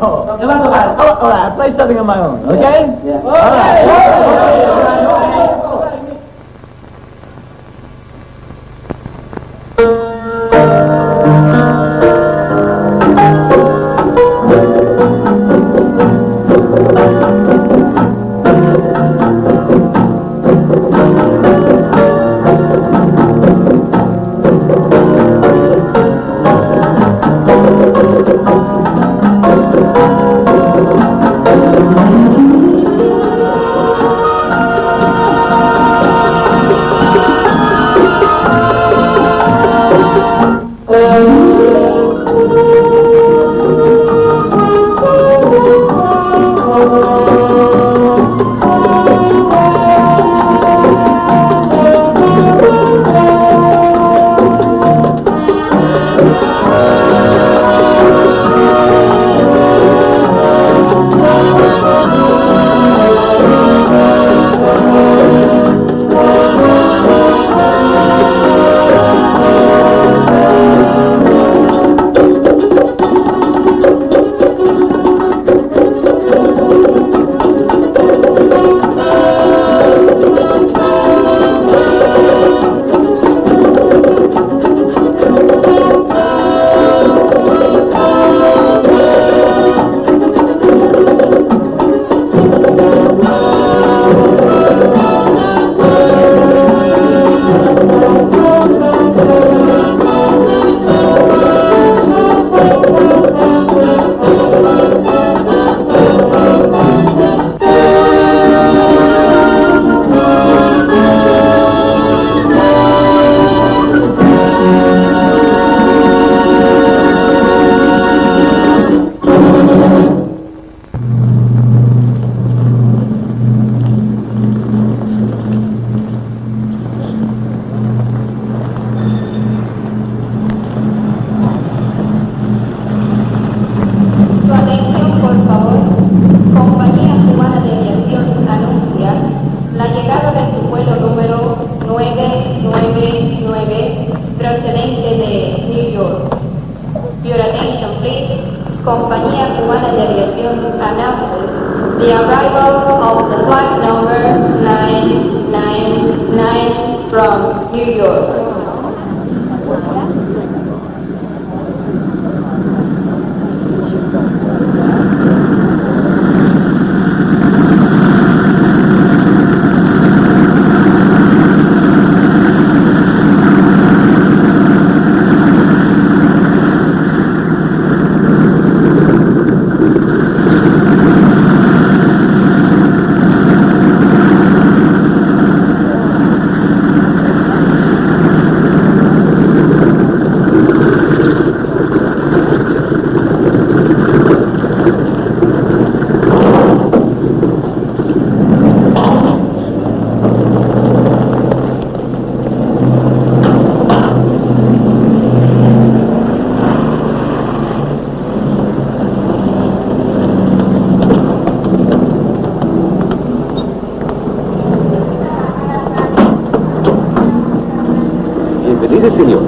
All right, I'll play something of my own, okay? Yeah. All right. Señor.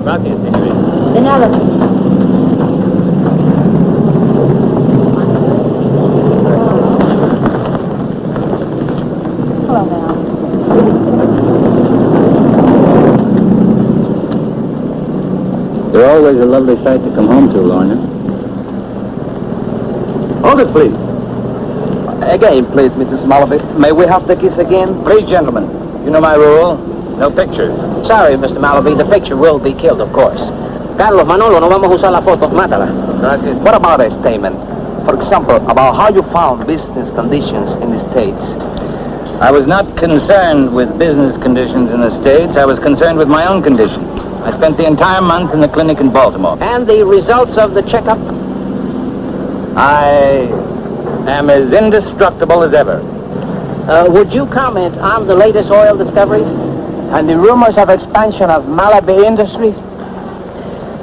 Gracias, señorita. De nada. They're always a lovely sight to come home to, Lorna. Hold it, please. Again, please, Mrs. Malaby. May we have the kiss again? Please, gentlemen. You know my rule. No pictures. Sorry, Mr. Malaby. The picture will be killed, of course. Carlos, Manolo, no vamos a usar la foto. Mátala. Gracias. What about a statement? For example, about how you found business conditions in the States. I was not concerned with business conditions in the States. I was concerned with my own condition. I spent the entire month in the clinic in Baltimore. And the results of the checkup? I am as indestructible as ever. Would you comment on the latest oil discoveries? And the rumors of expansion of Malaby Industries?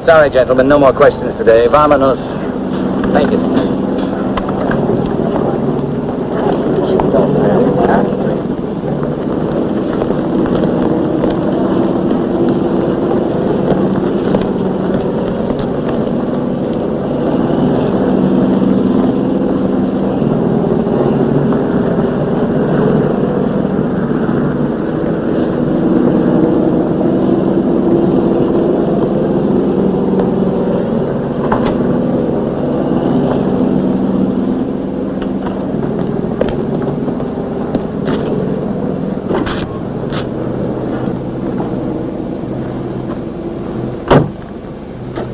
Sorry, gentlemen, no more questions today. Vamonos. Thank you.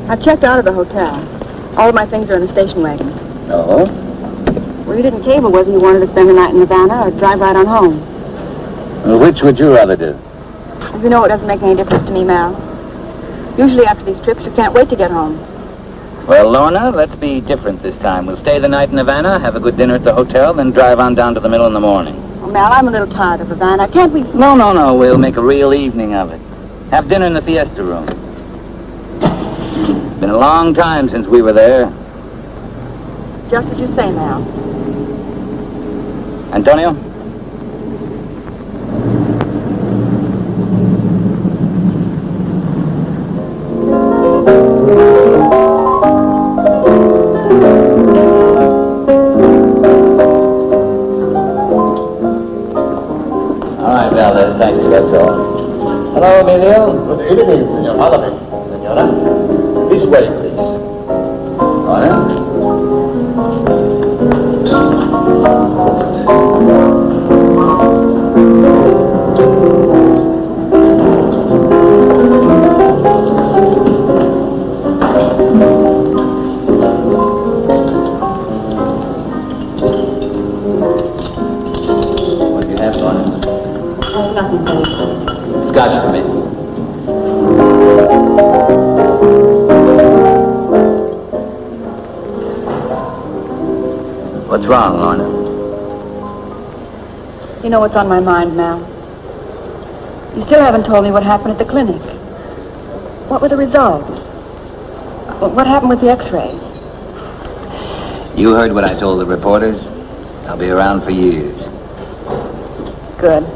I've checked out of the hotel. All of my things are in the station wagon. Oh? Well, you didn't cable whether you wanted to spend the night in Havana or drive right on home. Well, which would you rather do? As you know, it doesn't make any difference to me, Mal. Usually after these trips, you can't wait to get home. Well, Lorna, let's be different this time. We'll stay the night in Havana, have a good dinner at the hotel, then drive on down to the middle in the morning. Well, Mal, I'm a little tired of Havana. Can't we... No. We'll make a real evening of it. Have dinner in the Fiesta Room. Been a long time since we were there. Just as you say, Mal. Antonio? All right, Valdez, thank you, that's all. Hello, Emilio. Good evening, Senor Malaby. Senora. This way, please. Lorna? What do you have, Lorna? Oh, nothing, babe. Scotch for me. What's wrong, Lorna? You know what's on my mind, Mal. You still haven't told me what happened at the clinic. What were the results? What happened with the x-rays? You heard what I told the reporters? I'll be around for years. Good.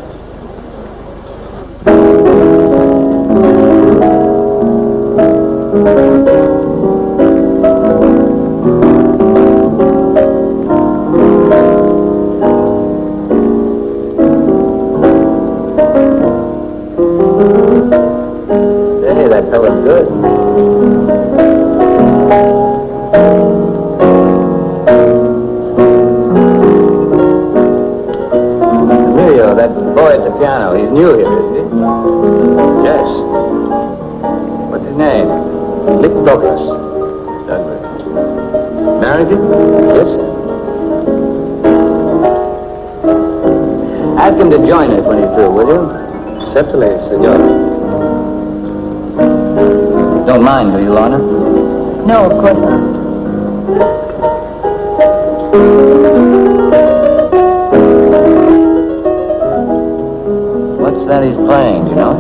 Hey, that fella's good. Emilio, that boy at the piano, he's new here, isn't he? Yes. What's his name? Nick Douglas. Douglas. Married you? Yes, sir. Ask him to join us when he's through, will you? Certainly, senor. Don't mind, do you, Lorna? No, of course not. What's that he's playing, do you know?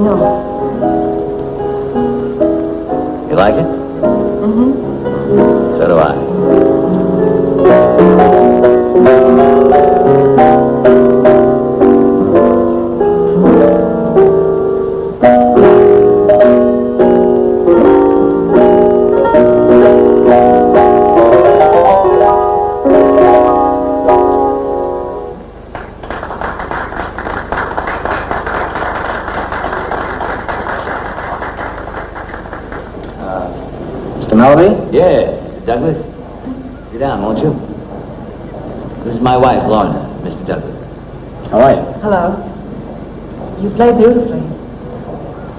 No. You like it? Mm-hmm. So do I. Mr. Malaby? Yeah, Mr. Douglas. Sit down, won't you? This is my wife, Lorna, Mr. Douglas. How are you? Hello. You play beautifully.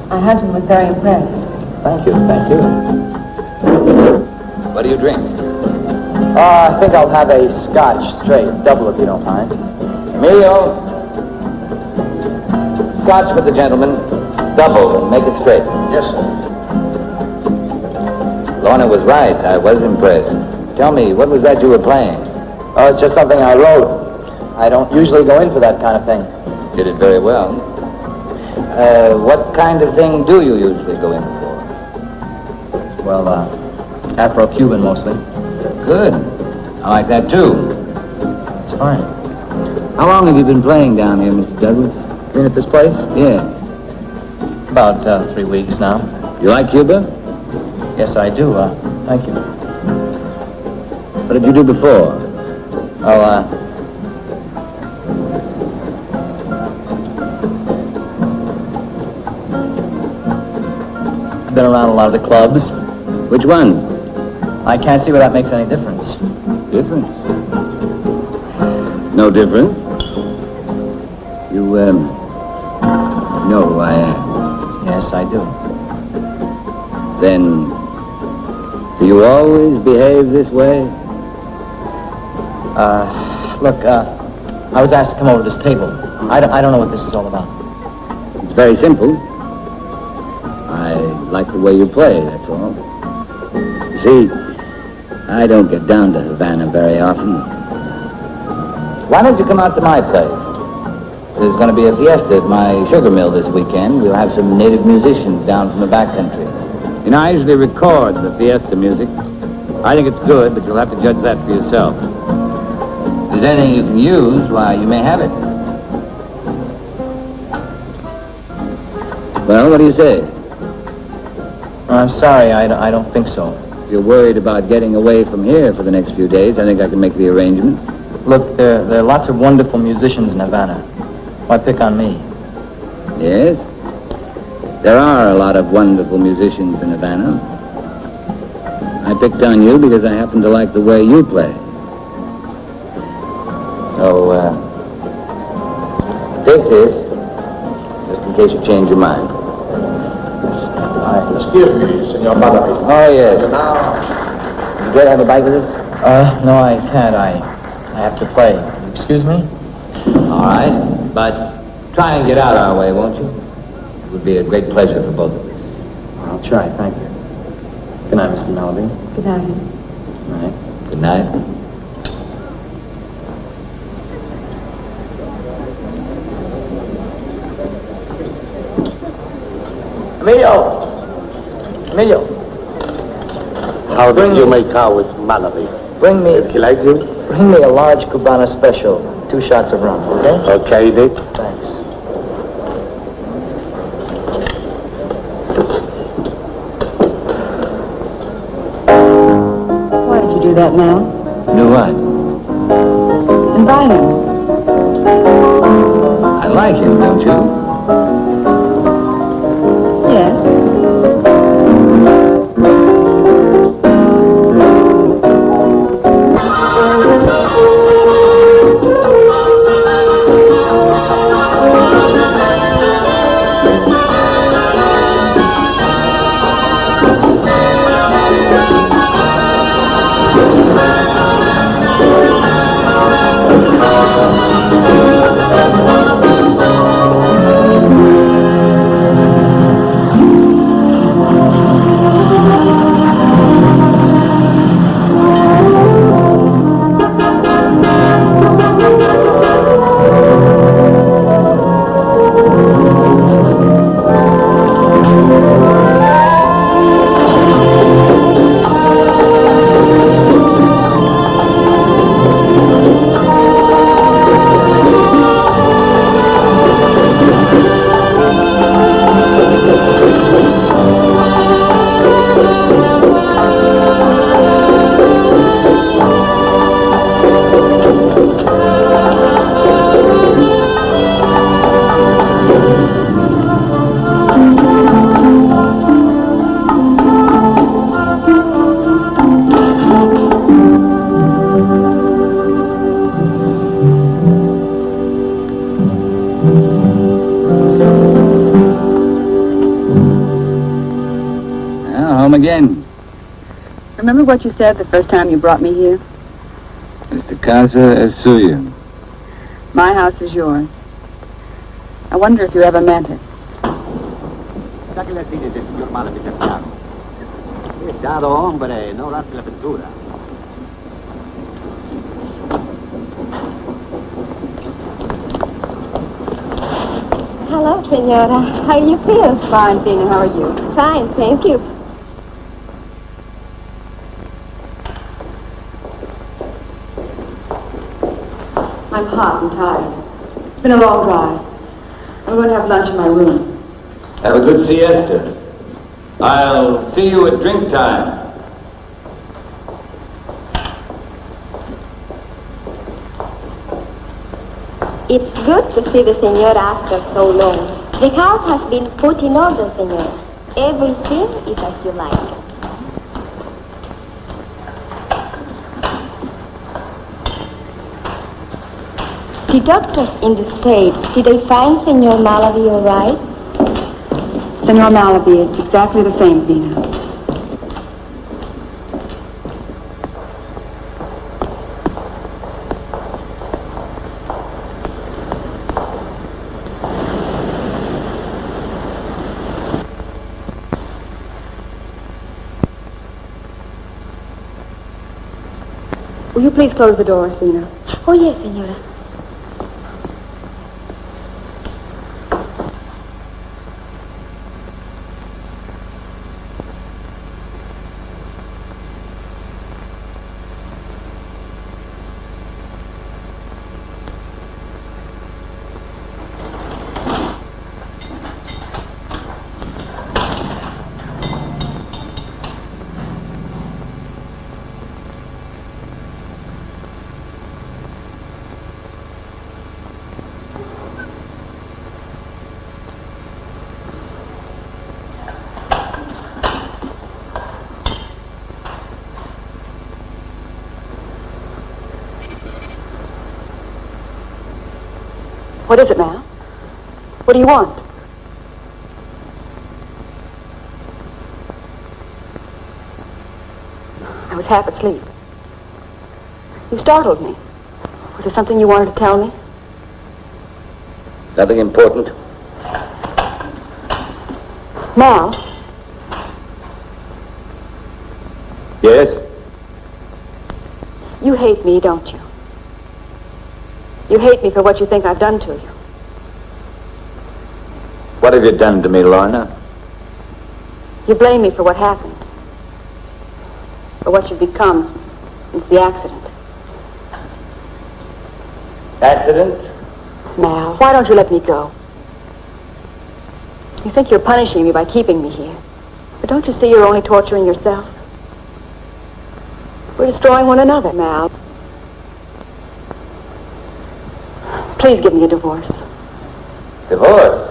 My husband was very impressed. Thank you, thank you. What do you drink? I think I'll have a scotch straight, double if you don't mind. Emilio. Scotch for the gentleman. Double, and make it straight. Yes, sir. Lorna was right. I was impressed. Tell me, what was that you were playing? Oh, it's just something I wrote. I don't usually go in for that kind of thing. Did it very well. What kind of thing do you usually go in for? Well, Afro-Cuban mostly. Good. I like that, too. It's fine. How long have you been playing down here, Mr. Douglas? Been at this place? Yes. About 3 weeks now. You like Cuba? Yes, I do. Thank you. What did you do before? Oh, I've been around a lot of the clubs. Which ones? I can't see where that makes any difference. Different. No different? You, know who I am. Yes, I do. Then, do you always behave this way? Look, I was asked to come over to this table. I don't know what this is all about. It's very simple. I like the way you play, that's all. You see, I don't get down to Havana very often. Why don't you come out to my place? There's going to be a fiesta at my sugar mill this weekend. We'll have some native musicians down from the back country. You know, I usually record the fiesta music. I think it's good, but you'll have to judge that for yourself. If there's anything you can use, why, you may have it. Well, what do you say? I'm sorry, I don't think so. If you're worried about getting away from here for the next few days, I think I can make the arrangement. Look, there are lots of wonderful musicians in Havana. Why pick on me? Yes? There are a lot of wonderful musicians in Havana. I picked on you because I happen to like the way you play. So, take this, just in case you change your mind. Excuse me, Senor Malavi. Oh, yes. Now, You care to have a bite with us? No, I can't. I have to play. Excuse me? All right, but try and get out our way, won't you? It would be a great pleasure for both of us. I'll try, thank you. Good night, Mr. Malaby. Good night. Good night. Good night. Emilio! how did you make out with Malavi? Bring me Did he like you? a large Cubana special. 2 shots of rum, okay? Okay, Dick. Thanks. Why did you do that, Mel? Do what? Invite him. I like him, don't you? Yes. Home again. Remember what you said the first time you brought me here? Mr. Casa es suyo. My house is yours. I wonder if you ever meant it. ¿Qué le tienes el señor Malavi terminado? Cuidado, hombre, no rasque la pintura. How Hello, Senora. How do you feel? Fine, Tina. How are you? Fine, thank you. I'm hot and tired. It's been a long drive. I'm going to have lunch in my room. Have a good siesta. I'll see you at drink time. It's good to see the Senora after so long. The house has been put in order, Senora. Everything is as you like. The doctors in the States, did they find Senor Malaby all right? Senor Malaby is exactly the same, Tina. Will you please close the door, Tina? Oh, yes, Senora. What is it, Mal? What do you want? I was half asleep. You startled me. Was there something you wanted to tell me? Nothing important? Mal, Yes? you hate me, don't you? You hate me for what you think I've done to you. What have you done to me, Lorna? You blame me for what happened. For what you've become since the accident. Accident? Mal, why don't you let me go? You think you're punishing me by keeping me here. But don't you see you're only torturing yourself? We're destroying one another, Mal. Please give me a divorce. Divorce?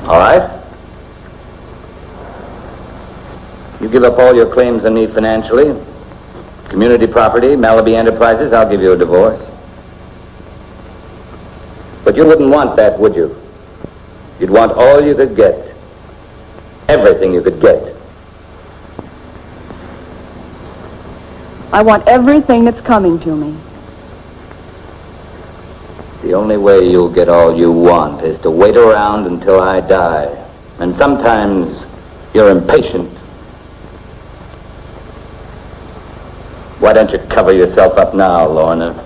All right. You give up all your claims on me financially, community property, Malaby Enterprises, I'll give you a divorce. But you wouldn't want that, would you? You'd want all you could get. Everything you could get. I want everything that's coming to me. The only way you'll get all you want is to wait around until I die. And sometimes you're impatient. Why don't you cover yourself up now, Lorna?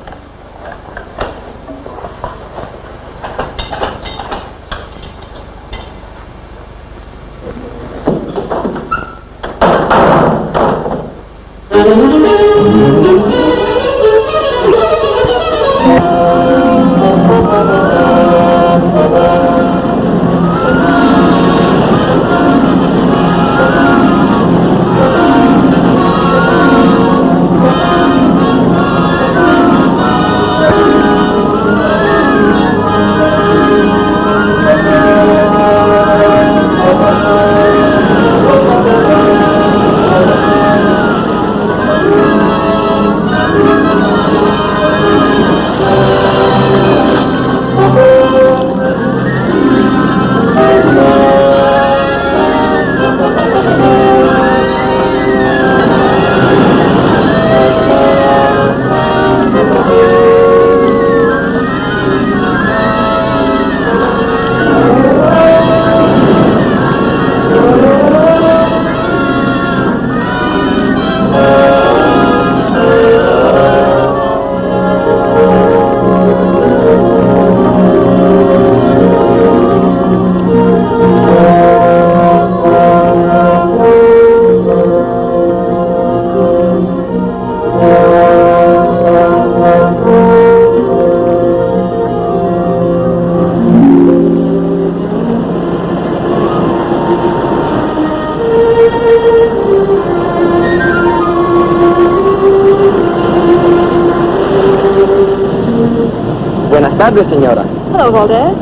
tardes, señora. Hello, Valdez.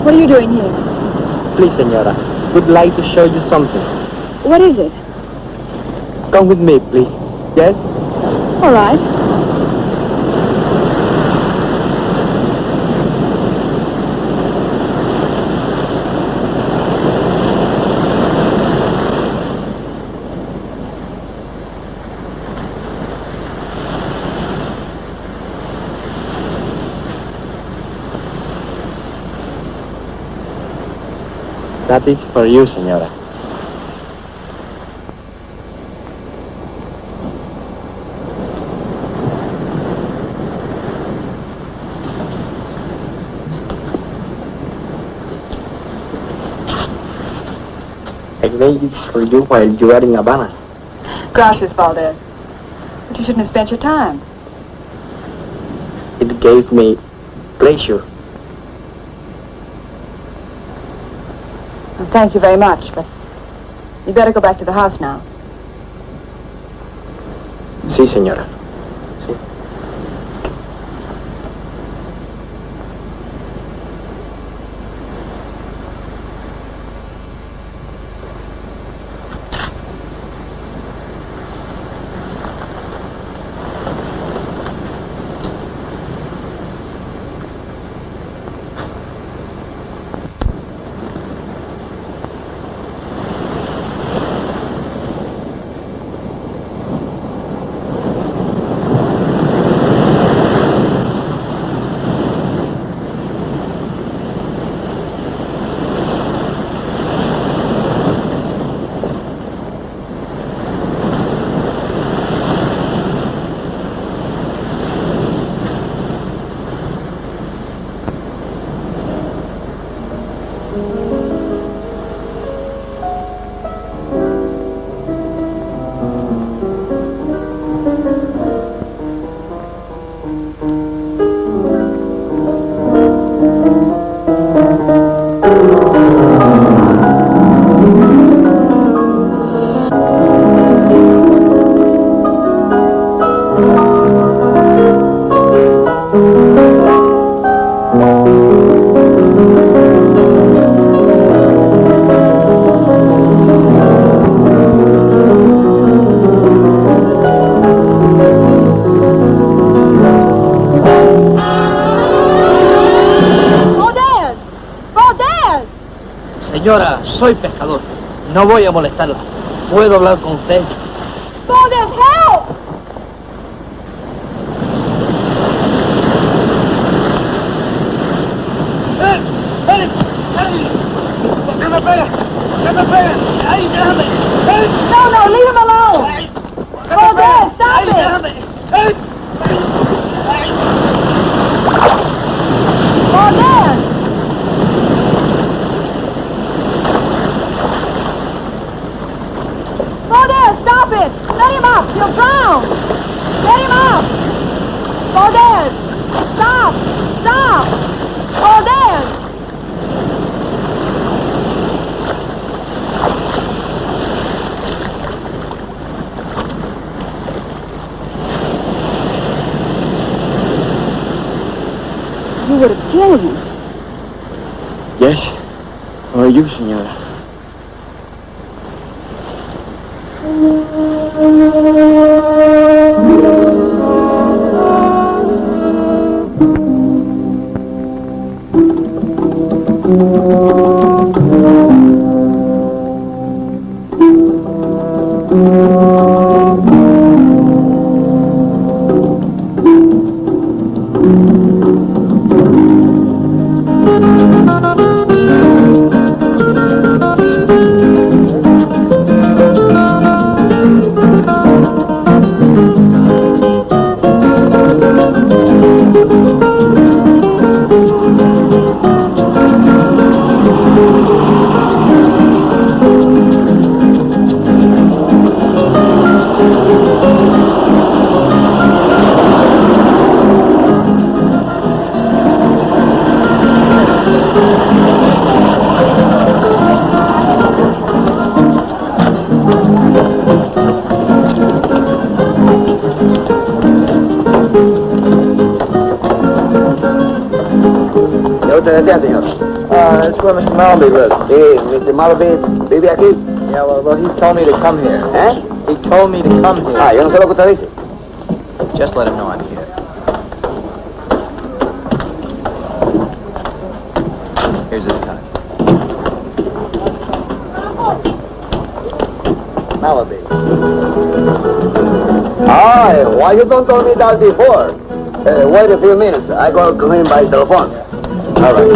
What are you doing here? Please, señora. Would like to show you something. What is it? Come with me, please. Yes? All right. That is for you, señora. I made it for you while you are in Havana. Gracias, Valdez. But you shouldn't have spent your time. It gave me pleasure. Well, thank you very much, but you better go back to the house now. Sí, señora. Sí. Señora, soy pescador. No voy a molestarla. ¿Puedo hablar con usted? Valdez, help! ¡Que me pega! ¡Que me pega! ¡Ay, déjame! No, leave him alone! Valdez, stop it! ¡Déjame! Valdez! Valdez, stop it! Let him up! You'll drown! Let him up! Valdez! Stop! Stop! Valdez! You would have killed him. Yes. Or you, señora. ¿Dónde usted está, señor? That's where Mr. Malaby lives. Sí, Mr. Malaby vive aquí. Yeah, well, he told me to come here. ¿Eh? He told me to come here. Ah, yo no sé lo que usted dice. Just let him know I'm here. Here's his card. Malaby. Ah, why you don't tell me that before? Wait a few minutes. I go to him by telephone. All right.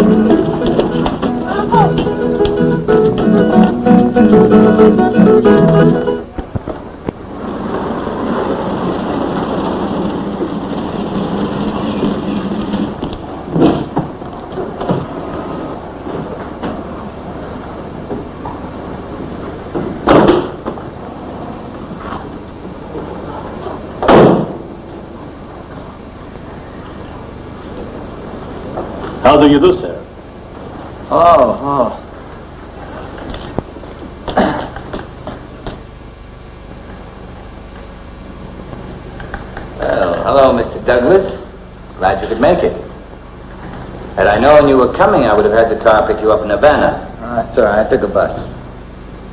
How do you do, sir? Oh. Well, hello, Mr. Douglas. Glad you could make it. Had I known you were coming, I would have had the car pick you up in Havana. That's all right. I took a bus.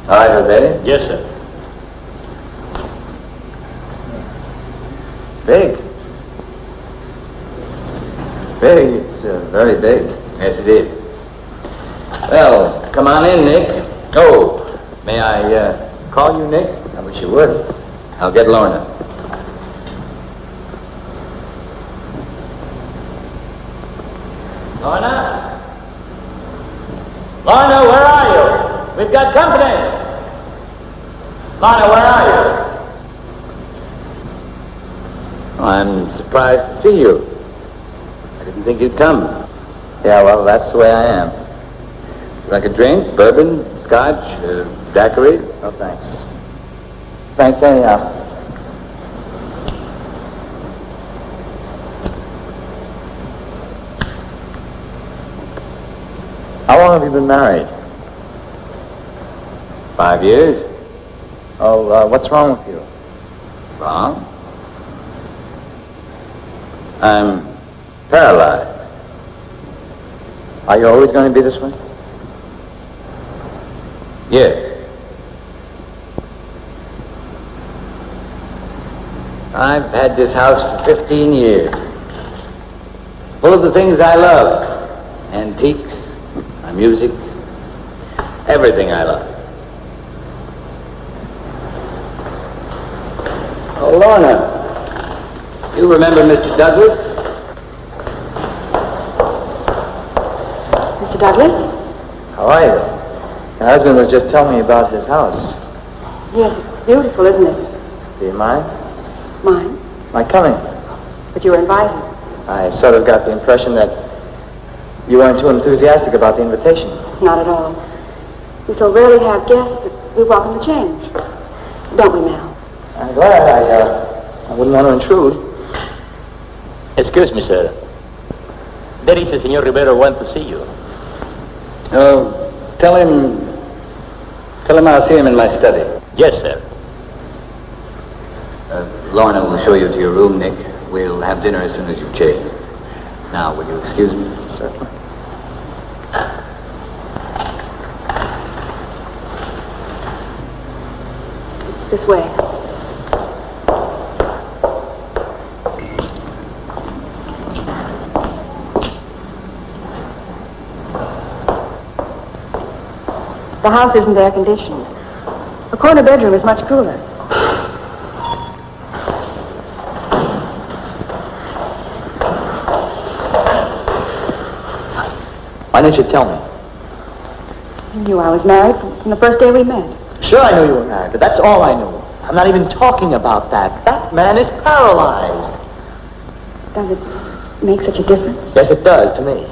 All right, Jose? Yes, sir. Big. Big. It's very big. Yes, it is. Well, come on in, Nick. Oh, may I call you Nick? I wish you would. I'll get Lorna. Lorna? Lorna, where are you? We've got company. Lorna, where are you? Oh, I'm surprised to see you. I didn't think you'd come. Yeah, well, that's the way I am. Like a drink? Bourbon? Scotch? Daiquiri? Oh, thanks. Thanks anyhow. How long have you been married? 5 years? Oh, what's wrong with you? Wrong? I'm paralyzed. Are you always going to be this way? Yes. I've had this house for 15 years. Full of the things I love. Antiques, my music, everything I love. Oh, Lorna, you remember Mr. Douglas? Mr. Douglas? How are you? Your husband was just telling me about his house. Yes, it's beautiful, isn't it? Do you mind? Mine? My coming? But you were invited. I sort of got the impression that you weren't too enthusiastic about the invitation. Not at all. We so rarely have guests that we welcome the change. Don't we, Mal? I'm glad. I wouldn't want to intrude. Excuse me, sir. There is a Senor Rivera want to see you. Oh, tell him I'll see him in my study. Yes, sir. Lorna will show you to your room, Nick. We'll have dinner as soon as you've changed. Now, will you excuse me? Certainly. This way. The house isn't air conditioned. The corner bedroom is much cooler. Why didn't you tell me? You knew I was married from the first day we met. Sure, I knew you were married, but that's all I knew. I'm not even talking about that. That man is paralyzed. Does it make such a difference? Yes, it does, to me.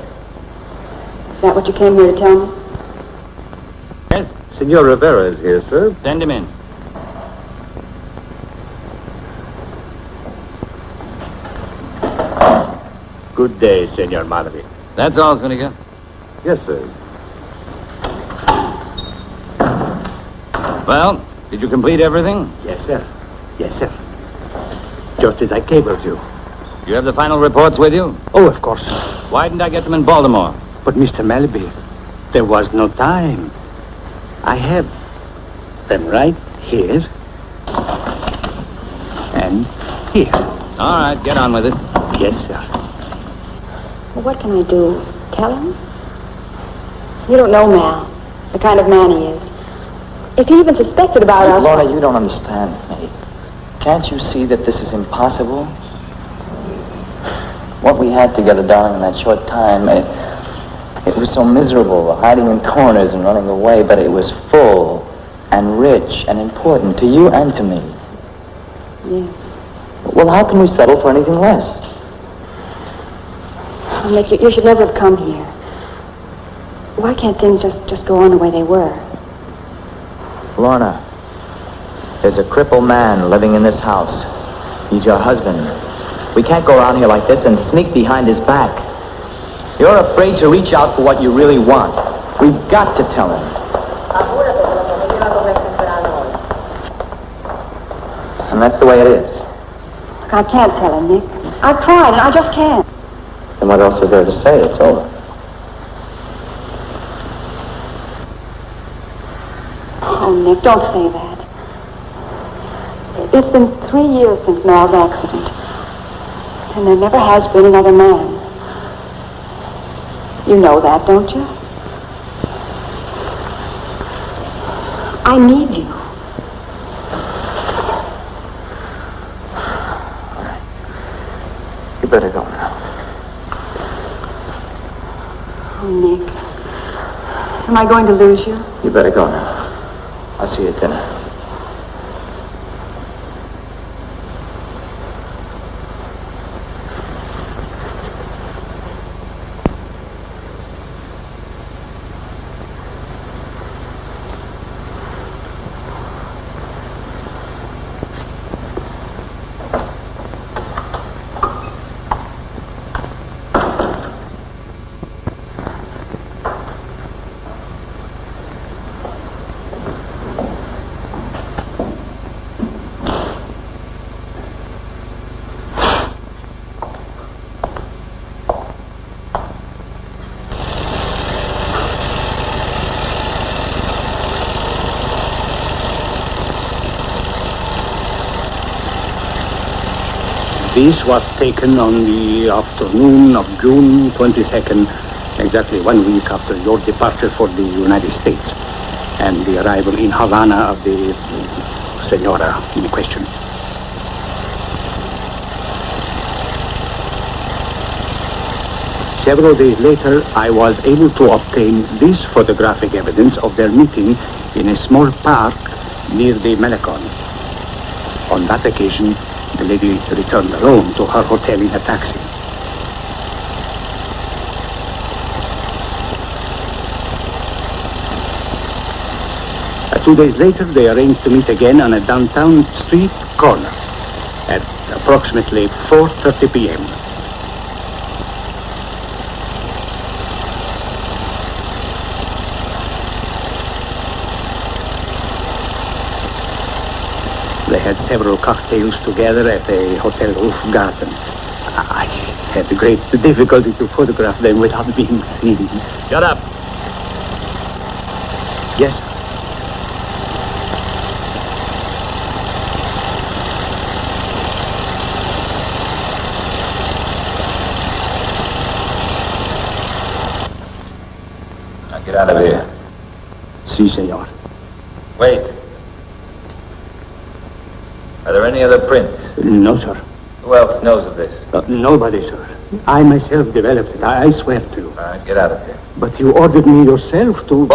Is that what you came here to tell me? Yes? Senor Rivera is here, sir. Send him in. Good day, Senor Malaby. That's all it's going to get. Yes, sir. Well, did you complete everything? Yes, sir. Yes, sir. Just as I cabled you. You have the final reports with you? Oh, of course. Why didn't I get them in Baltimore? But, Mr. Melby, there was no time. I have them right here and here. All right, get on with it. Yes, sir. Well, what can I do? Tell him? You don't know Mal, the kind of man he is. If he even suspected about us... Lorna, you don't understand me. Can't you see that this is impossible? What we had together, darling, in that short time, it was so miserable, hiding in corners and running away, but it was full and rich and important to you and to me. Yes. Well, how can we settle for anything less? Oh, Nick, you should never have come here. Why can't things just go on the way they were? Lorna, there's a crippled man living in this house. He's your husband. We can't go around here like this and sneak behind his back. You're afraid to reach out for what you really want. We've got to tell him. And that's the way it is. I can't tell him, Nick. I've tried, and I just can't. And what else is there to say? It's over. Oh, Nick, don't say that. It's been 3 years since Mal's accident. And there never has been another man. You know that, don't you? I need you. You better go now. Oh, Nick. Am I going to lose you? You better go now. I'll see you at dinner. This was taken on the afternoon of June 22nd, exactly 1 week after your departure for the United States and the arrival in Havana of the senora in question. Several days later, I was able to obtain this photographic evidence of their meeting in a small park near the Malecon. On that occasion, the lady returned alone to her hotel in a taxi. Two days later, they arranged to meet again on a downtown street corner at approximately 4:30 p.m. They had several cocktails together at a hotel roof garden. I had great difficulty to photograph them without being seen. Shut up. Yes. Now get out of here. Si, senor. Wait. Are there any other prints? No, sir. Who else knows of this? Nobody, sir. I myself developed it. I swear to you. All right, get out of here. But you ordered me yourself to...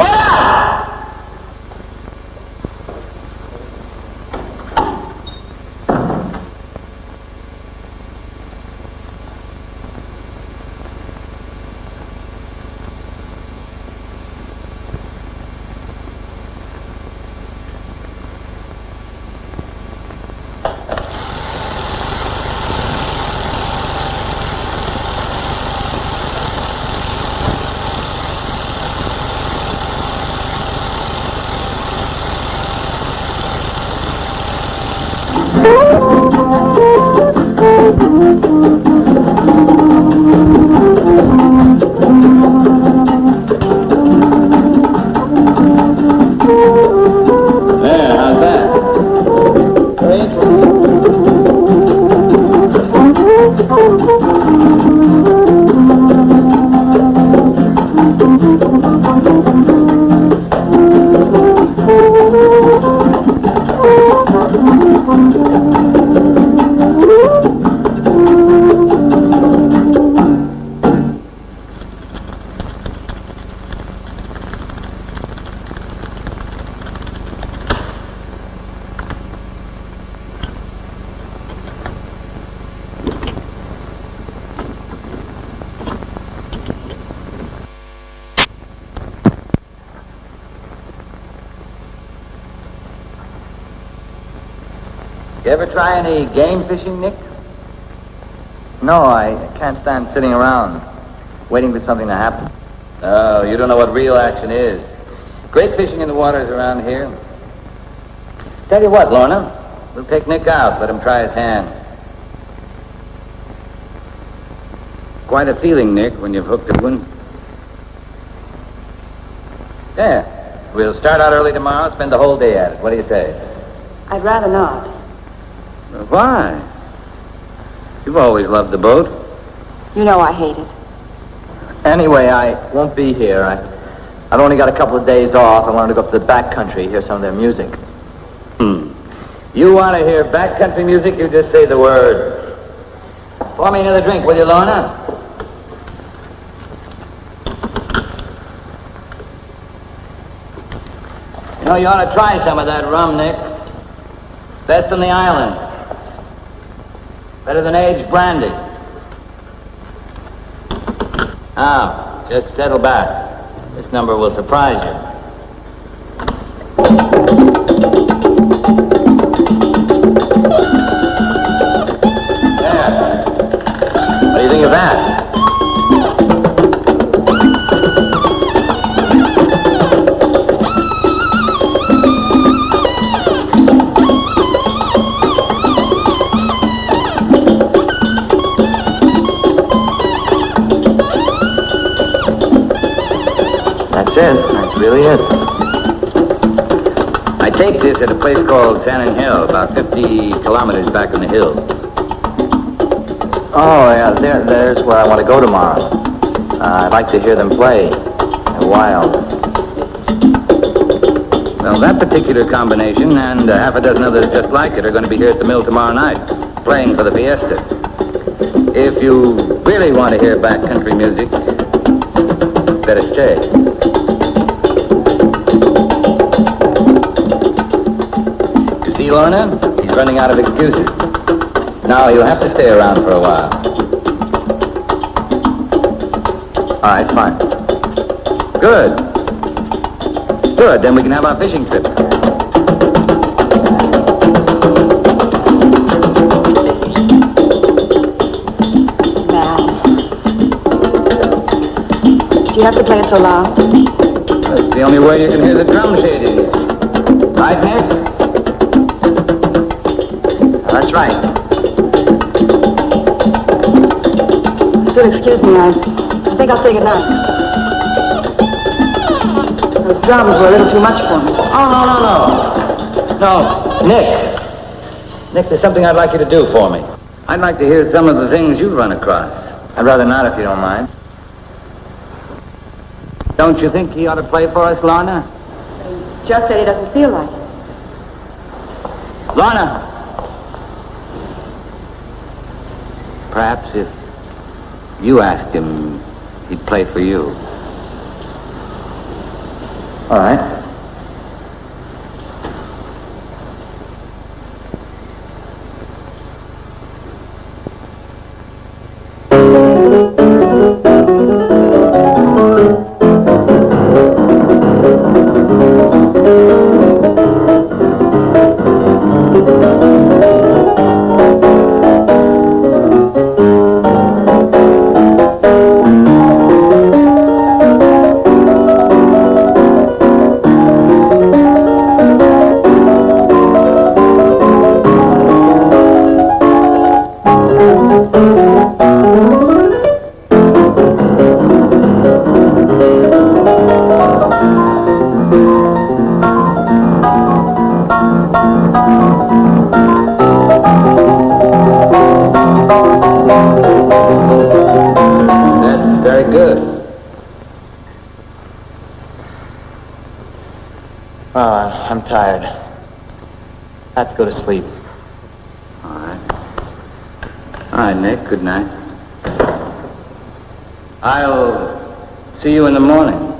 You ever try any game fishing, Nick? No, I can't stand sitting around waiting for something to happen. Oh, you don't know what real action is. Great fishing in the waters around here. Tell you what, Lorna, we'll take Nick out, let him try his hand. Quite a feeling, Nick, when you've hooked a one. Yeah, we'll start out early tomorrow, spend the whole day at it. What do you say? I'd rather not. Why? You've always loved the boat. You know I hate it. Anyway, I won't be here. I've only got a couple of days off. I wanted to go up to the back country, hear some of their music. You want to hear backcountry music? You just say the word. Pour me another drink, will you, Lorna? You know, you ought to try some of that rum, Nick. Best on the island. Better than aged brandy. Now, just settle back. This number will surprise you. There. What do you think of that? That's it. That's really it. I take this at a place called Shannon Hill, about 50 kilometers back in the hills. Oh, yeah, there's where I want to go tomorrow. I'd like to hear them play. They're wild. Well, that particular combination and half a dozen others just like it are going to be here at the mill tomorrow night, playing for the fiesta. If you really want to hear backcountry music, better stay. You see, Lorna? He's running out of excuses. Now, you'll have to stay around for a while. All right, fine. Good. Good, then we can have our fishing trip. Val. Do you have to play it so loud? That's the only way you can hear the drum shadings. Right, Nick? That's right. If you'll excuse me, I think I'll say goodnight. Those drums were a little too much for me. Oh, no. No, Nick. Nick, there's something I'd like you to do for me. I'd like to hear some of the things you've run across. I'd rather not if you don't mind. Don't you think he ought to play for us, Lorna? Just said he doesn't feel like it. Lorna! Perhaps if you asked him, he'd play for you. All right. I'm tired. I have to go to sleep. All right. All right, Nick, good night. I'll see you in the morning.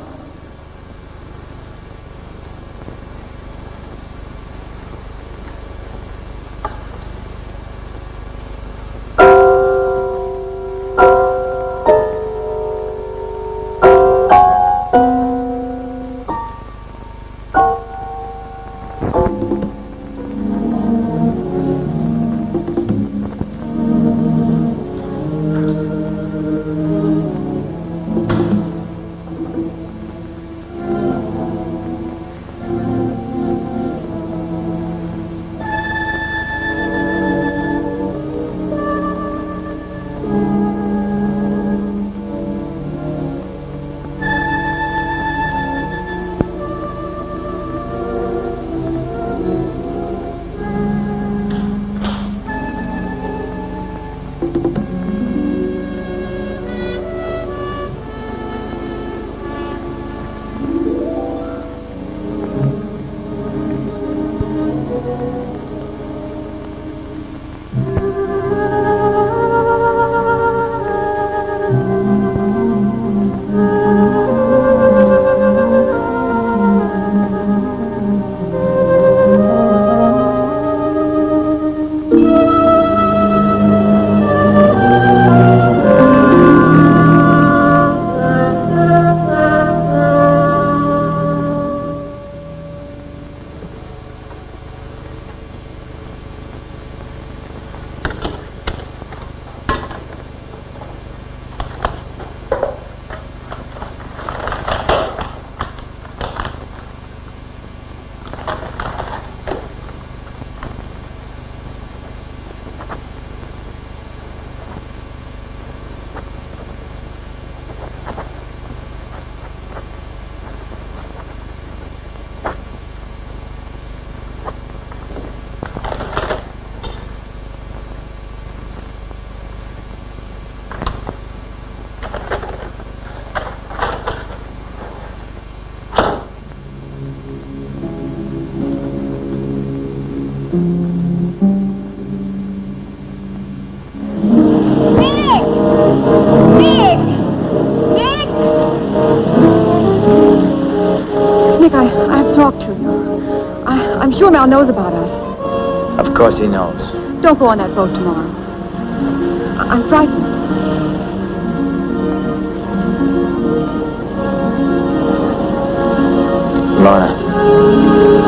Mal knows about us. Of course he knows. Don't go on that boat tomorrow. I'm frightened. Lorna.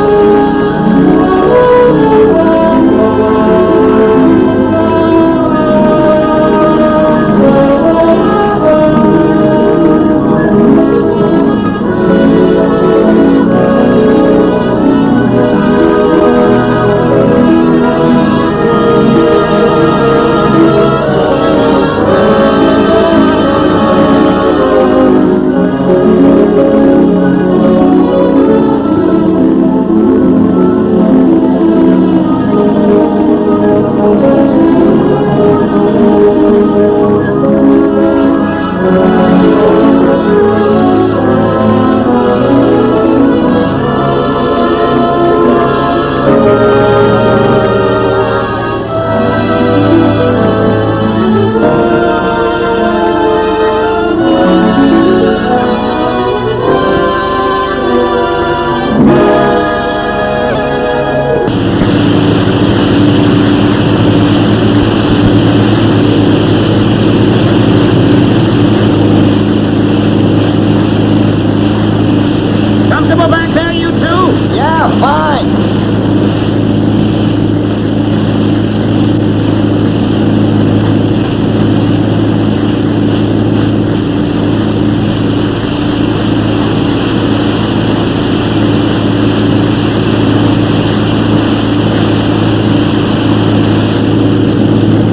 Comfortable back there, you two? Yeah, fine.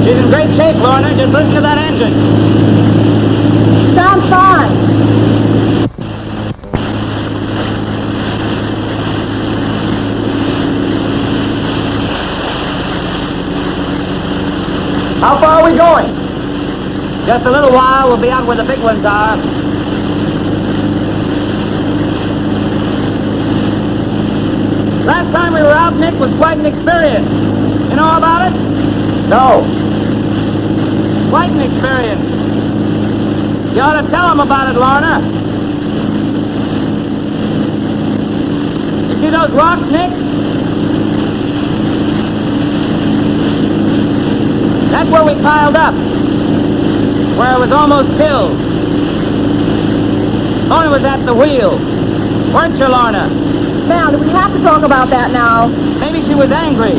She's in great shape, Lorna. Just listen to that engine. Sounds fine. How far are we going? Just a little while. We'll be out where the big ones are. Last time we were out, Nick, was quite an experience. You know about it? No. Quite an experience. You ought to tell them about it, Lorna. You see those rocks, Nick? That's where we piled up. Where I was almost killed. Lorna was at the wheel. Weren't you, Lorna? Mal, do we have to talk about that now? Maybe she was angry.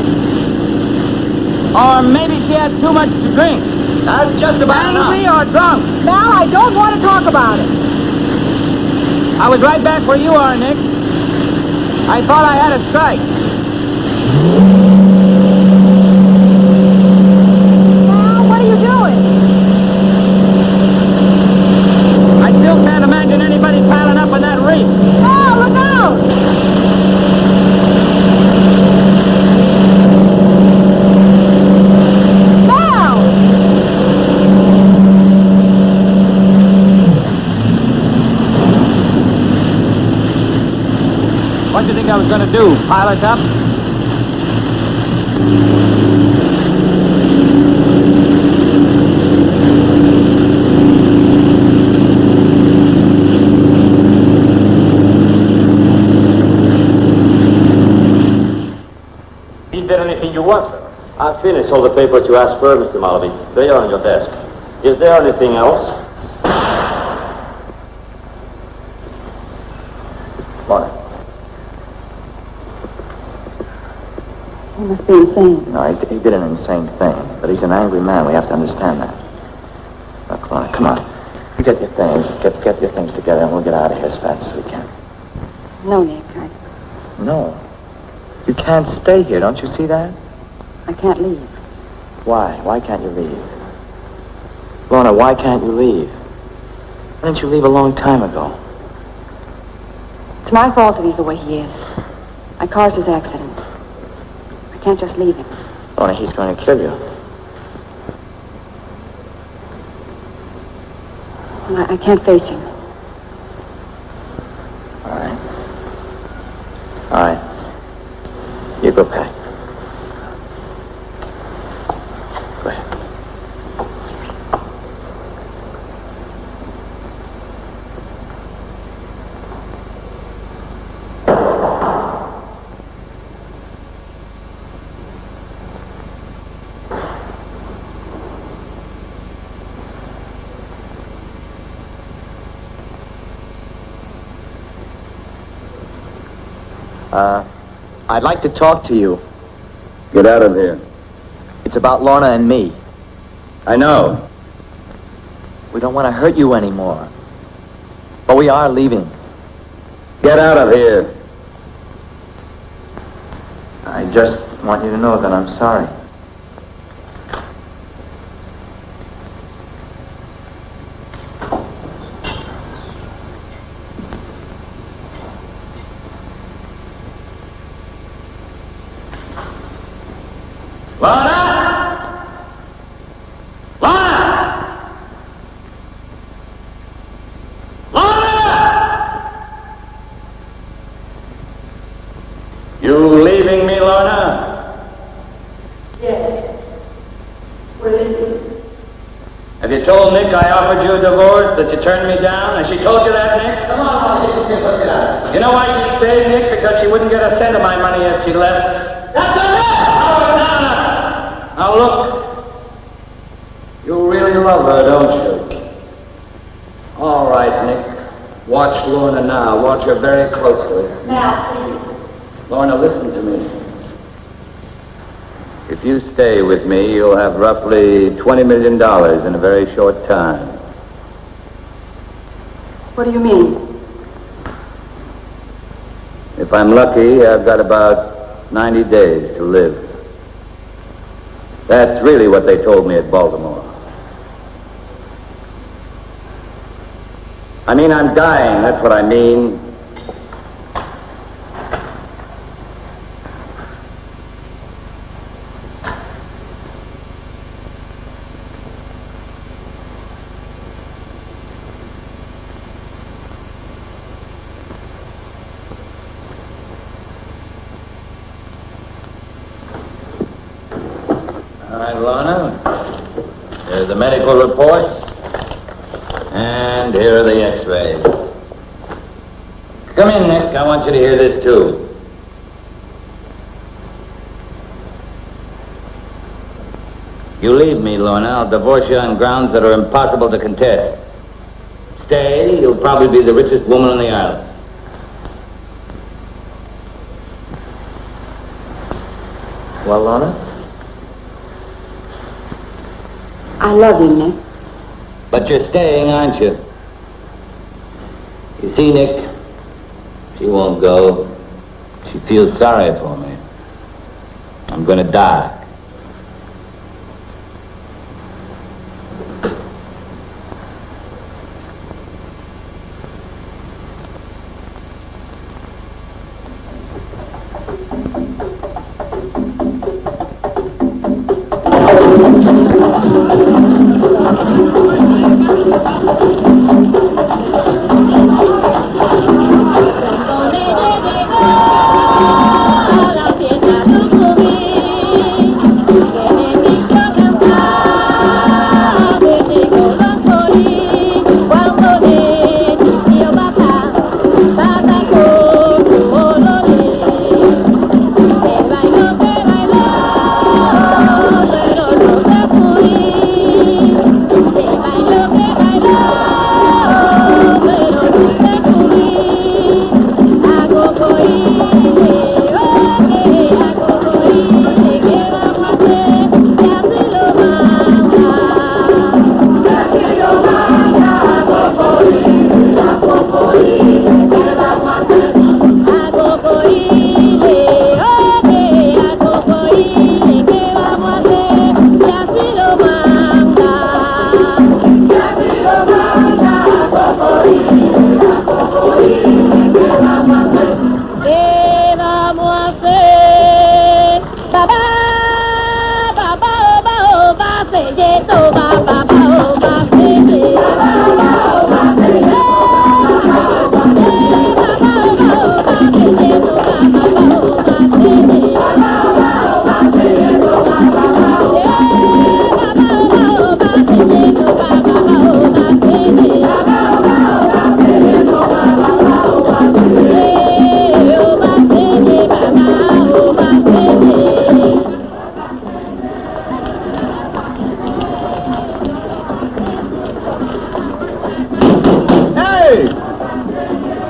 Or maybe she had too much to drink. That's just about Angry enough. or drunk. Mal, I don't want to talk about it. I was right back where you are, Nick. I thought I had a strike. Mal, what are you doing? I still can't imagine anybody piling up on that reef. Mal, look out! What do you think I was going to do? Pile us up? Is there anything you want, sir? I've finished all the papers you asked for, Mr. Malaby. They are on your desk. Is there anything else? Lorna. He must be insane. No, he did an insane thing. But he's an angry man. We have to understand that. Look, Lorna, come on. You get your things. Get your things together, and we'll get out of here as fast as we can. No, Nick, No. You can't stay here. Don't you see that? I can't leave. Why? Why can't you leave? Lorna, why can't you leave? Why didn't you leave a long time ago? It's my fault that he's the way he is. I caused his accident. I can't just leave him. Lorna, he's going to kill you. I can't face him. All right. All right. You go pack. Go ahead. I'd like to talk to you. Get out of here. It's about Lorna and me. I know. We don't want to hurt you anymore. But we are leaving. Get out of here. I just want you to know that I'm sorry. You leaving me, Lorna? Yes. Will you? Have you told Nick I offered you a divorce, that you turned me down? Has she told you that, Nick? Come on, let's get out. You know why she stayed, Nick? Because she wouldn't get a cent of my money if she left. That's it! Now look. You really love her, don't you? All right, Nick. Watch Lorna now. Watch her very closely. Mal, please. Lorna, listen to me. If you stay with me, you'll have roughly $20 million in a very short time. What do you mean? If I'm lucky, I've got about 90 days to live. That's really what they told me at Baltimore. I mean, I'm dying, that's what I mean. All right, Lorna. Here's the medical reports. And here are the x-rays. Come in, Nick. I want you to hear this, too. You leave me, Lorna. I'll divorce you on grounds that are impossible to contest. Stay, you'll probably be the richest woman on the island. Well, Lorna? I love you, Nick. But you're staying, aren't you? You see, Nick, she won't go. She feels sorry for me. I'm gonna die.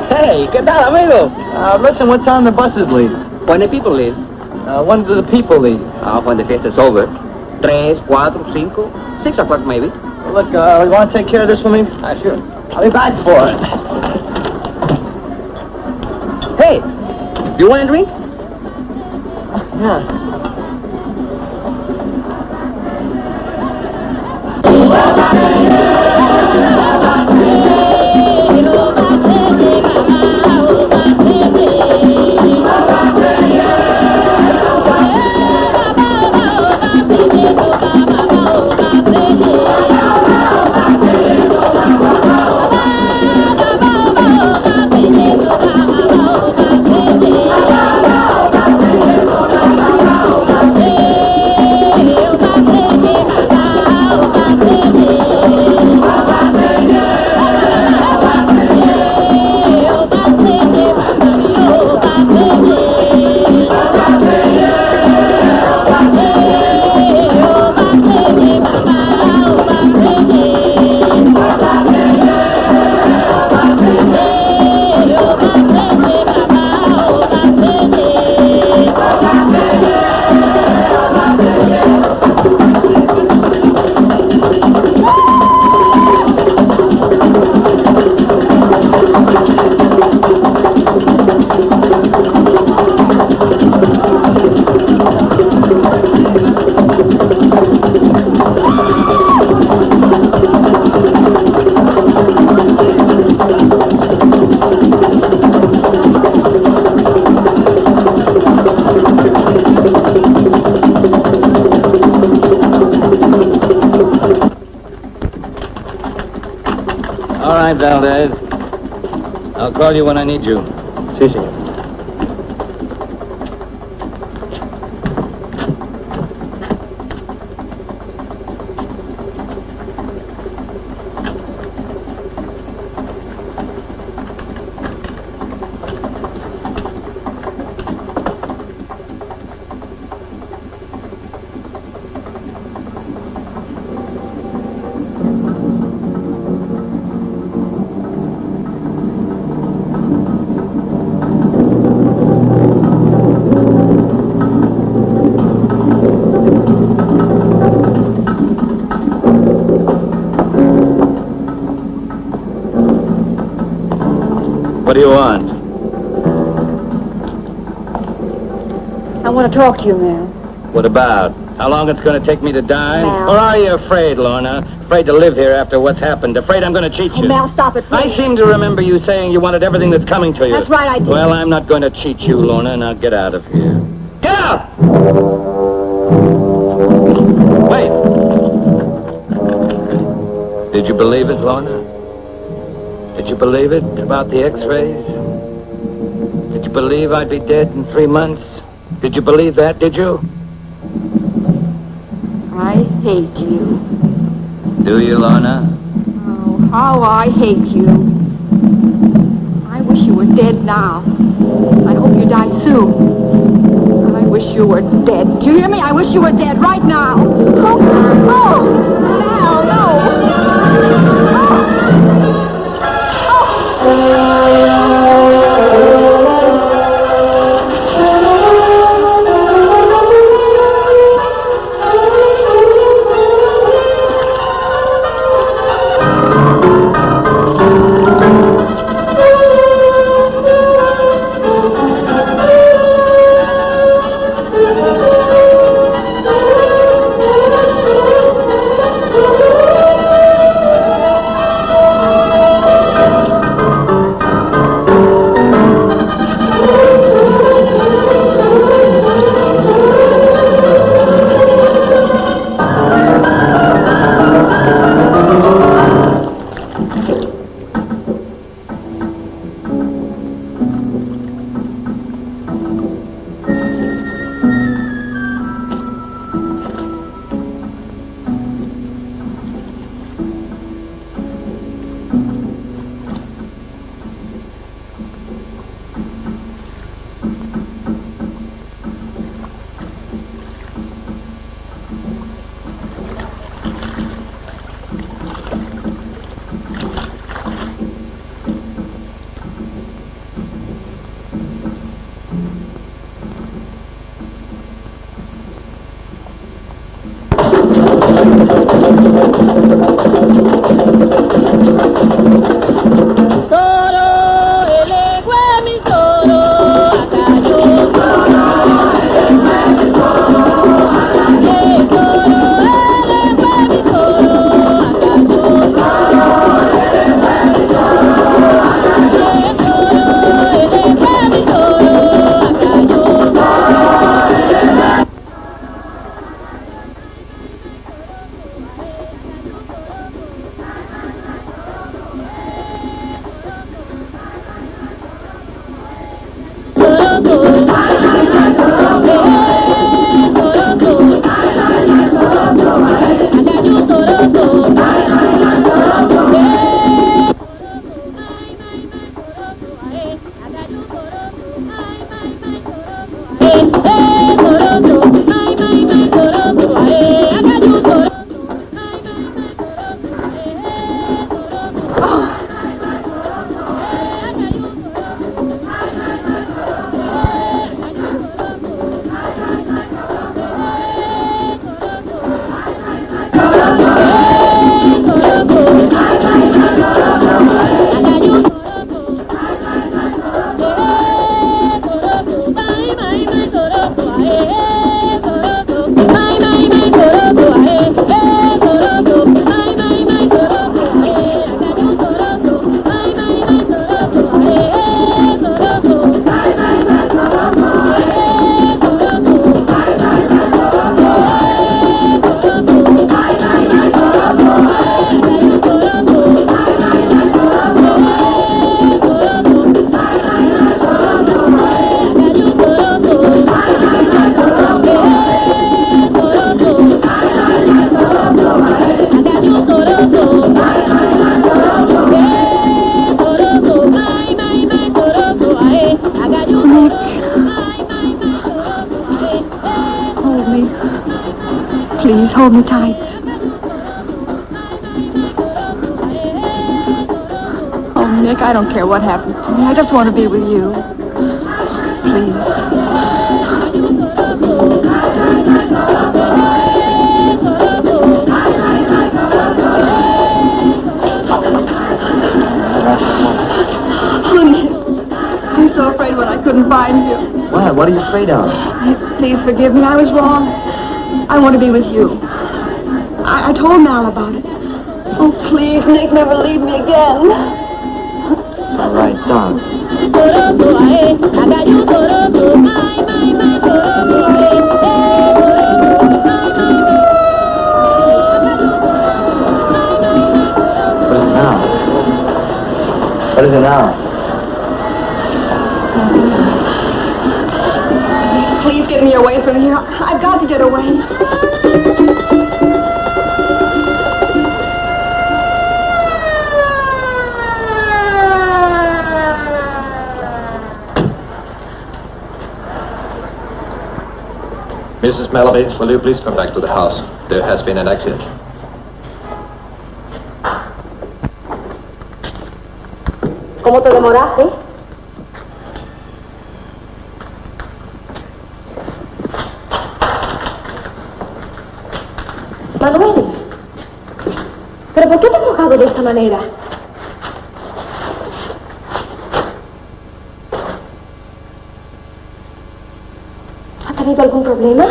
Hey, ¿qué tal, amigo? Listen, what time the buses leave? When the people leave. When do the people leave? When the fiesta's over. 3, 4, 5, 6 o'clock maybe. Look, you want to take care of this for me? Sure. I'll be back for it. Hey, do you want a drink? Yeah. All right, Valdez. I'll call you when I need you. Si, senor. What do you want? I want to talk to you, Mel. What about? How long it's going to take me to die? Mel. Or are you afraid, Lorna? Afraid to live here after what's happened? Afraid I'm going to cheat Oh, you? Mel, stop it, please. I seem to remember you saying you wanted everything that's coming to you. That's right, I did. Well, I'm not going to cheat you, Lorna. Now get out of here. Get out! Wait. Did you believe it, Lorna? Did you believe it about the x-rays? Did you believe I'd be dead in 3 months? Did you believe that, did you? I hate you. Do you, Lorna? Oh, how I hate you. I wish you were dead now. I hope you die soon. I wish you were dead. Do you hear me? I wish you were dead right now. Oh, Mel, no. Please hold me tight. Oh, Nick, I don't care what happens to me. I just want to be with you. Please. Oh, Nick, I'm so afraid when I couldn't find you. What? What are you afraid of? Please forgive me. I was wrong. I want to be with you. I told Mal about it. Oh, please, Nick, never leave me again. It's all right, don't. What is it now? Please get me away from here. I've got to get away. Mrs. Malaby, will you please come back to the house? There has been an accident. ¿Cómo te demoraste? Manuel, ¿pero por qué te has mojado de esta manera? ¿Has tenido algún problema?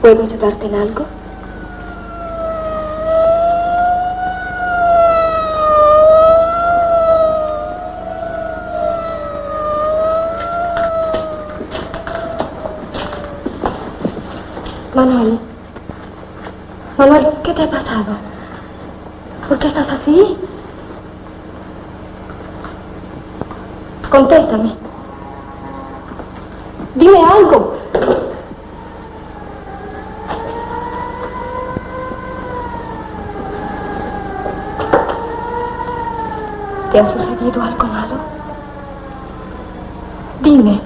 ¿Puedo ayudarte en algo? Manuel, ¿qué te ha pasado? ¿Por qué estás así? Contéstame. Dime algo. ¿Te ha sucedido algo malo? Dime.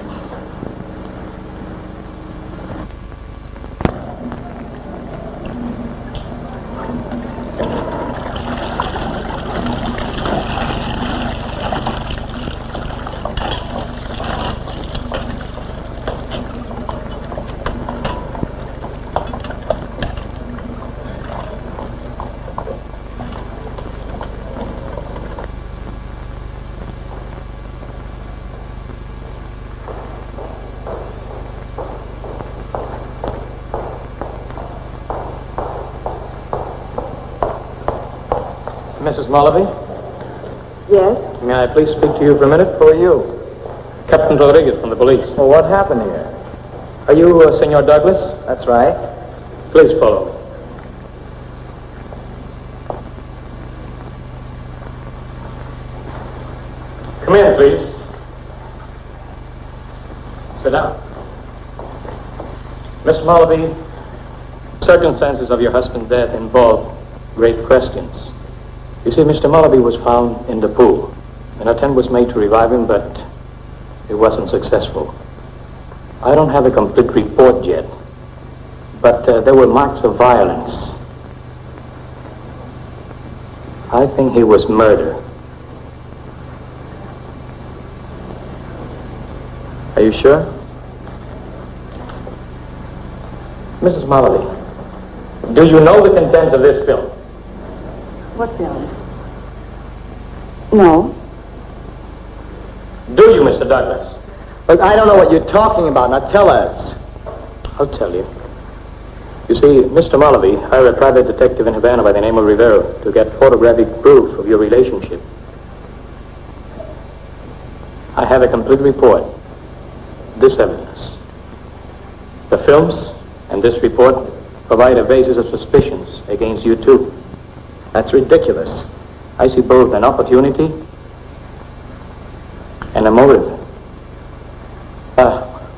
Mrs. Malaby? Yes? May I please speak to you for a minute? Who are you? Captain Rodriguez from the police. Well, what happened here? Are you Senor Douglas? That's right. Please follow me. Come in, please. Sit down. Miss Malaby, circumstances of your husband's death involve great questions. You see, Mr. Malaby was found in the pool. An attempt was made to revive him, but it wasn't successful. I don't have a complete report yet, but there were marks of violence. I think he was murdered. Are you sure? Mrs. Mallory, do you know the contents of this film? What film? No. Do you, Mr. Douglas? Look, I don't know what you're talking about. Now tell us. I'll tell you. You see, Mr. Malaby hired a private detective in Havana by the name of Rivero to get photographic proof of your relationship. I have a complete report. This evidence. The films and this report provide a basis of suspicions against you too. That's ridiculous. I see both an opportunity and a motive.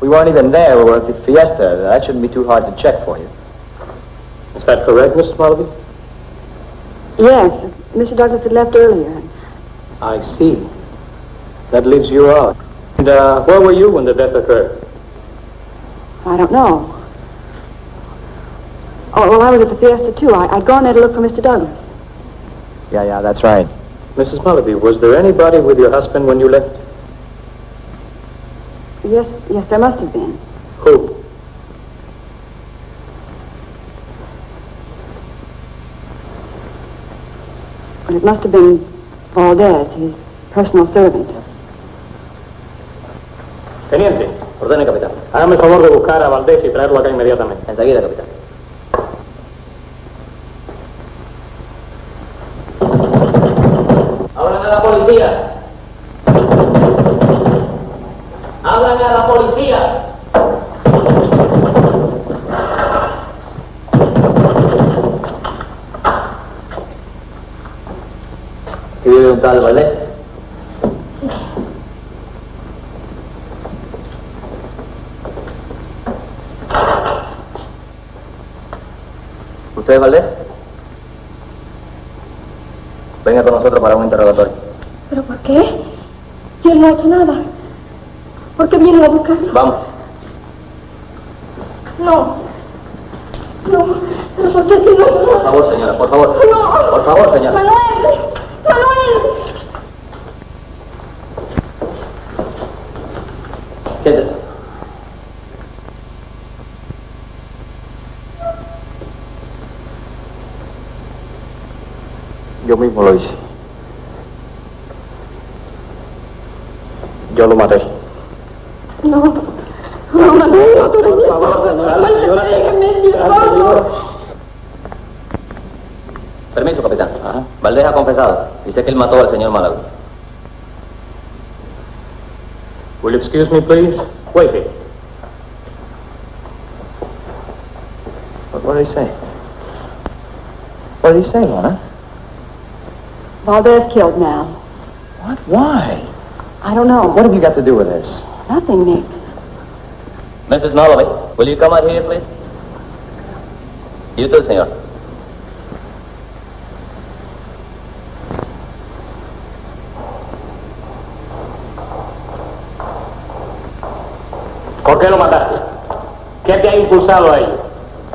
We weren't even there. We were at the fiesta. That shouldn't be too hard to check for you. Is that correct, Mrs. Malaby? Yes, Mr. Douglas had left earlier. I see. That leaves you out. And where were you when the death occurred? I don't know. Oh, well, I was at the fiesta, too. I'd gone there to look for Mr. Douglas. Yeah, that's right. Mrs. Malaby, was there anybody with your husband when you left? Yes, there must have been. Who? Well, it must have been Valdez, his personal servant. Teniente. Ordene, capitán. Hágame el favor de buscar a Valdés y traerlo acá inmediatamente. Enseguida, capitán. ¡Hablan a la policía! ¡Hablan a la policía! ¿Qué vive un tal Valdés? ¿Usted es Valdés? Venga con nosotros para un interrogatorio. ¿Pero por qué? Si él no ha hecho nada. ¿Por qué vienen a buscarlo? Vamos. No. ¿Pero por qué si no? Por favor, señora, por favor. No. Por favor, señora. Manuel. Siéntese. Yo mismo lo hice. Yo lo maté. No, Manuel, no, tú eres mi esposo. Déjame, mi esposo. Permiso, capitán. Valdés ha confesado. Dice que él mató al señor Malawi. Will you excuse me, please? Wait here. What did he say? What did he say, Lorna? Valdez killed Mal. What? Why? I don't know. What have you got to do with this? Nothing, Nick. Mrs. Malawi, will you come out here, please? You too, senor. ¿Por qué lo mataste? ¿Qué te ha impulsado a ello?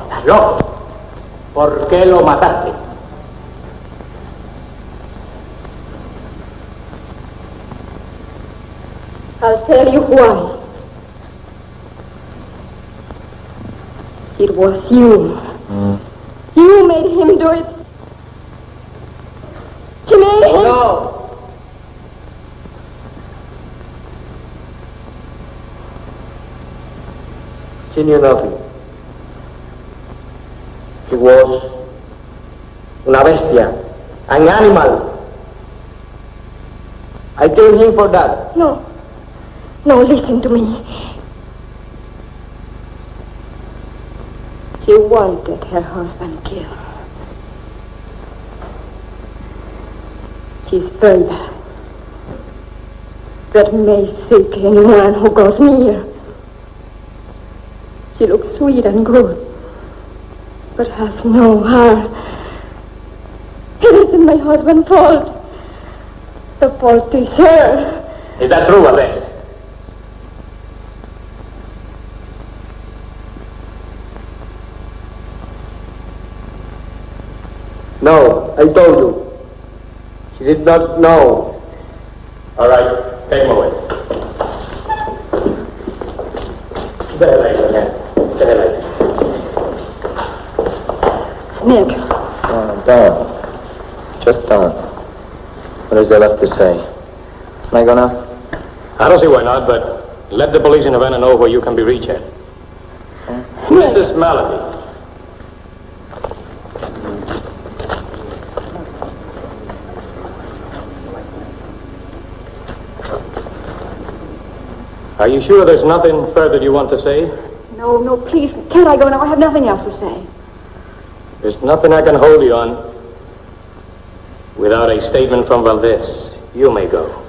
¿Estás loco? ¿Por qué lo mataste? I'll tell you why. It was you. You made him do it. You made him. No. She knew nothing. He was una bestia, an animal. I killed him for that. No, listen to me. She wanted her husband killed. She's very bad. That may sick anyone who goes near. She looks sweet and good, but has no heart. It isn't my husband's fault. The fault is hers. Is that true, Valdez? No, I told you. She did not know. All right, take him away. Get her legs again. Get her legs. Nick, Don't. Just don't. What is there left to say? Can I go now? I don't see why not, but let the police in Havana know where you can be reached at. Mrs. Malaby. Are you sure there's nothing further you want to say? no, please. Can't I go now? I have nothing else to say. There's nothing I can hold you on without a statement from Valdez. You may go.